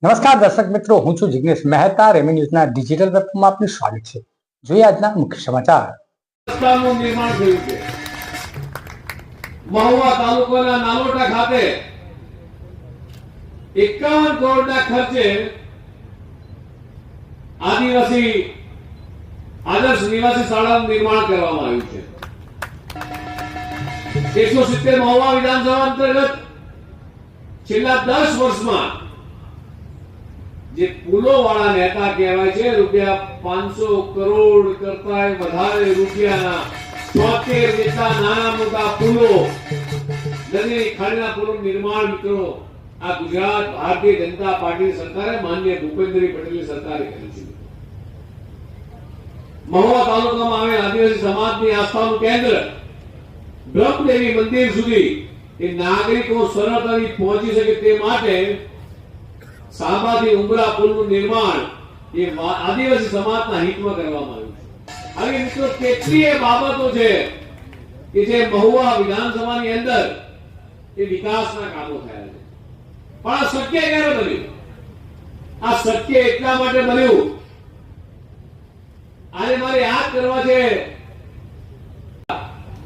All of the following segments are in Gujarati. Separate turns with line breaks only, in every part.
નમસ્કાર દર્શક મિત્રો, હું છું જિગ્નેશ મહેતા। રેમી ન્યૂઝના ડિજિટલ વેબમાં આપનું સ્વાગત છે। જોઈએ આજના મુખ્ય સમાચાર।
રસ્તાનું નિર્માણ થયું છે। મહુવા તાલુકાના નાલોટા ખાતે 51 કરોડના ખર્ચે આદિવાસી આદર્શ નિવાસી શાળાનું નિર્માણ કરવામાં આવ્યું છે। 170 મહુવા વિધાનસભા અંતર્ગત છેલ્લા 10 વર્ષમાં જે પુલો વાળા નેતા કહેવાય છે, રૂપિયા 500 કરોડ કરતા વધારે રૂપિયાના 73 જેટલા નાના મોટા પુલો, નદી ખાડીના પુલોનું નિર્માણ મિત્રો આ ગુજરાત ભારતીય જનતા પાર્ટી સરકારે માનનીય ભૂપેન્દ્રભાઈ પટેલની સરકારે કર્યું છે। મહુવા તાલુકામાં આવેલ આદિવાસી સમાજની આસ્થાનું કેન્દ્ર બ્રહ્મદેવી મંદિર સુધી એ નાગરિકો સરળતાથી પહોંચી શકે તે માટે સાબાથી ઉમરા પુલનું નિર્માણ એ આદિવાસી સમાજના હિતમાં કરવામાં આવ્યું છે। આવી મિત્રો કેટલીય બાબતો છે કે જે મહુવા વિધાનસભાની અંદર એ વિકાસના કામો થયા છે, પણ આ શક્ય ક્યારે બન્યું? આ શક્ય એટલા માટે બન્યું, આજે મારે યાદ કરવા છે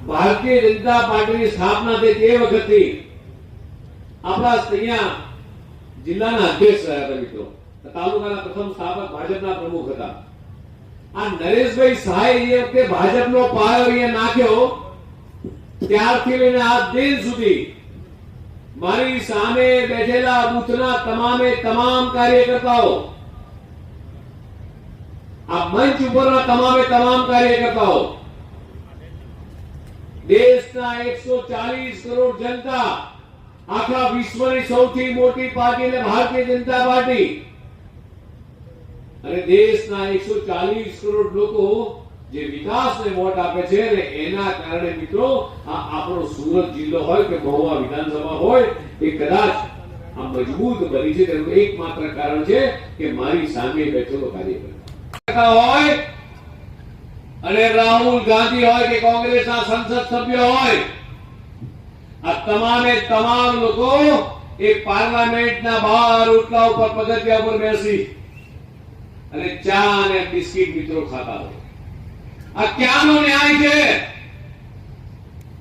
ભારતીય જનતા પાર્ટીની સ્થાપના થઈ તે વખતથી આપણા અહીંયા જિલ્લાના અધ્યક્ષ રહ્યા હતા મિત્રો, તાલુકાના પ્રથમ સ્થાપક ભાજપના પ્રમુખ હતા। આ નરેશભાઈ સહાય જે વખતે ભાજપનો પાયો અહીંયા નાખ્યો ત્યારથી લઈને આ દિન સુધી મારી સામે બેઠેલા બૂથના તમામે તમામ કાર્યકર્તાઓ, આ મંચ ઉપરના તમામે તમામ કાર્યકર્તાઓ, દેશના 140 કરોડ જનતા, આખા વિશ્વની સૌથી મોટી પાર્ટી એટલે ભારતીય જનતા પાર્ટી, અને દેશના 140 કરોડ લોકો જે વિકાસને વોટ આપે છે અને એના કારણે મિત્રો આ આપણો સુરત જિલ્લો હોય કે મહુવા વિધાનસભા હોય એ કદાચ આ મજબૂત બની છે તેનું એકમાત્ર કારણ છે કે મારી સામે બેઠેલો કાર્યકર્તા હોય અને રાહુલ ગાંધી હોય કે કોંગ્રેસના સંસદ સભ્ય હોય, આ તમામે તમામ લોકો એ પાર્લામેન્ટના બહાર ઓટલા ઉપર પગથિયા ઉપર બેસી અને ચા અને બિસ્કિટ મિત્રો ખાતા હોય। આ ક્યાંનો ન્યાય છે?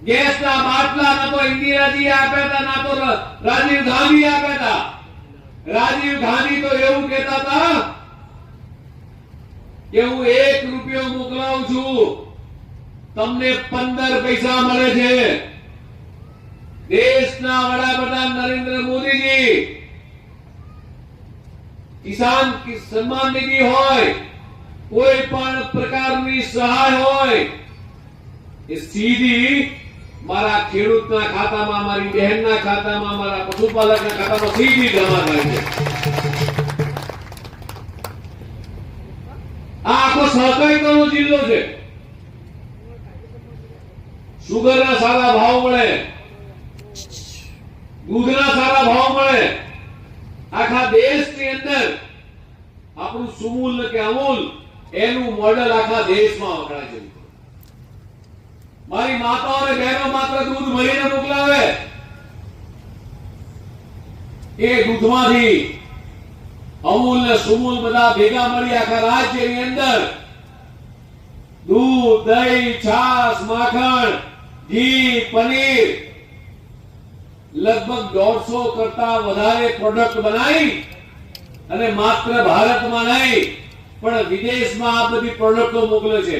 ગેસના બાટલા ના તો ઇન્દિરાજી આપ્યા હતા, ના તો રાજીવ ગાંધી આપ્યા હતા। રાજીવ ગાંધી તો એવું કહેતા હતા કે હું 1 રૂપિયો મોકલાવું છું, તમને 15 પૈસા મળે છે। દેશના વડાપ્રધાન નરેન્દ્ર મોદીજી કિસાન સન્માન નિધિ હોય, કોઈ પણ પ્રકારની સહાય હોય એ સીધી મારા ખેડૂતના ખાતામાં, મારી બહેનના ખાતામાં, મારા પશુપાલકના ખાતામાં સીધી જમા થાય છે। આ આખો સહકારિતાનો જિલ્લો છે। સુગરના સારા ભાવ મળે, दूधना सारा भाव મળે। આખા દેશની અંદર આપણું સુમૂલ કે અમૂલ એનું મોડેલ આખા દેશમાં વપરાય છે। મારી માતાઓ અને બહેનો માત્ર દૂધ ભરીને મોકલાવે, એ દૂધમાંથી અમૂલ ને સુમૂલ બધા ભેગા મળી આખા રાજ્યની અંદર दूध, दही, छाछ, माखण, घी, पनीर लगभग 150 करता વધારે પ્રોડક્ટ બનાવી અને માત્ર ભારતમાં નહીં પણ વિદેશમાં આ બધી પ્રોડક્ટો મોકલે છે।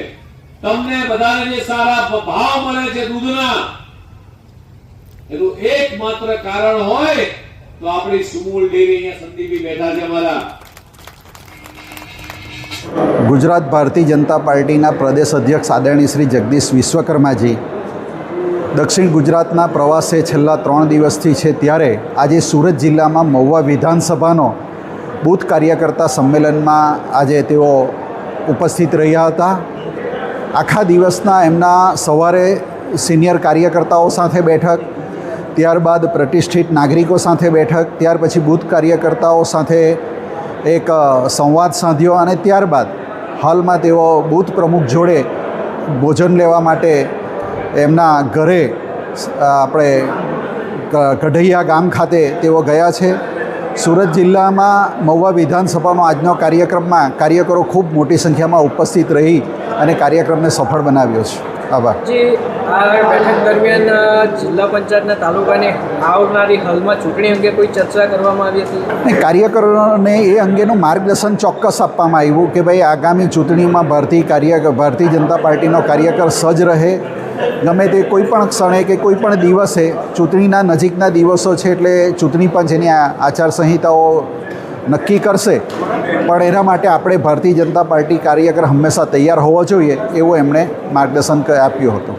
તમને બધાને જે સારા ભાવ મળે છે દૂધના, એનું એકમાત્ર કારણ હોય તો આપણી સુમૂલ ડેરી અહીંયા સંદીપી બેઠા છે અમારા।
ગુજરાત ભારતીય જનતા પાર્ટીના પ્રદેશ અધ્યક્ષ આદરણીય શ્રી જગદીશ વિશ્વકર્માજી દક્ષિણ ગુજરાતના પ્રવાસે છેલ્લા 3 દિવસથી છે, ત્યારે આજે સુરત જિલ્લામાં મહુવા વિધાનસભાનો બૂથ કાર્યકર્તા સંમેલનમાં આજે તેઓ ઉપસ્થિત રહ્યા હતા। આખા દિવસના એમના સવારે સિનિયર કાર્યકર્તાઓ સાથે બેઠક, ત્યારબાદ પ્રતિષ્ઠિત નાગરિકો સાથે બેઠક, ત્યાર પછી બૂથ કાર્યકર્તાઓ સાથે એક સંવાદ સાધ્યો અને ત્યારબાદ હાલમાં તેઓ બૂથ પ્રમુખ જોડે ભોજન લેવા માટે એમના ઘરે આપણે કઢૈયા ગામ ખાતે તેઓ ગયા છે। સુરત જિલ્લામાં મહુવા વિધાનસભાનો આજનો કાર્યક્રમમાં કાર્યકરો ખૂબ મોટી સંખ્યામાં ઉપસ્થિત રહી અને કાર્યક્રમને સફળ બનાવ્યો છે. આભાર.
જે આ બેઠક દરમિયાન જિલ્લા પંચાયતના તાલુકાને આવનારી હાલમાં ચૂંટણી અંગે કોઈ ચર્ચા કરવામાં આવી હતી?
અને કાર્યકરોને એ અંગેનું માર્ગદર્શન ચોક્કસ આપવામાં આવ્યું કે ભાઈ આગામી ચૂંટણીમાં ભારતીય જનતા પાર્ટીનો કાર્યકર સજ્જ રહે. ગમે તે કોઈ પણ ક્ષણે કે કોઈ પણ દિવસે ચૂંટણીના નજીકના દિવસો છે એટલે ચૂંટણી પંચ એની આચારસંહિતાઓ નક્કી કરશે, પણ એના માટે આપણે ભારતીય જનતા પાર્ટી કાર્યકર હંમેશા તૈયાર હોવો જોઈએ એવું એમણે માર્ગદર્શન આપ્યું હતું.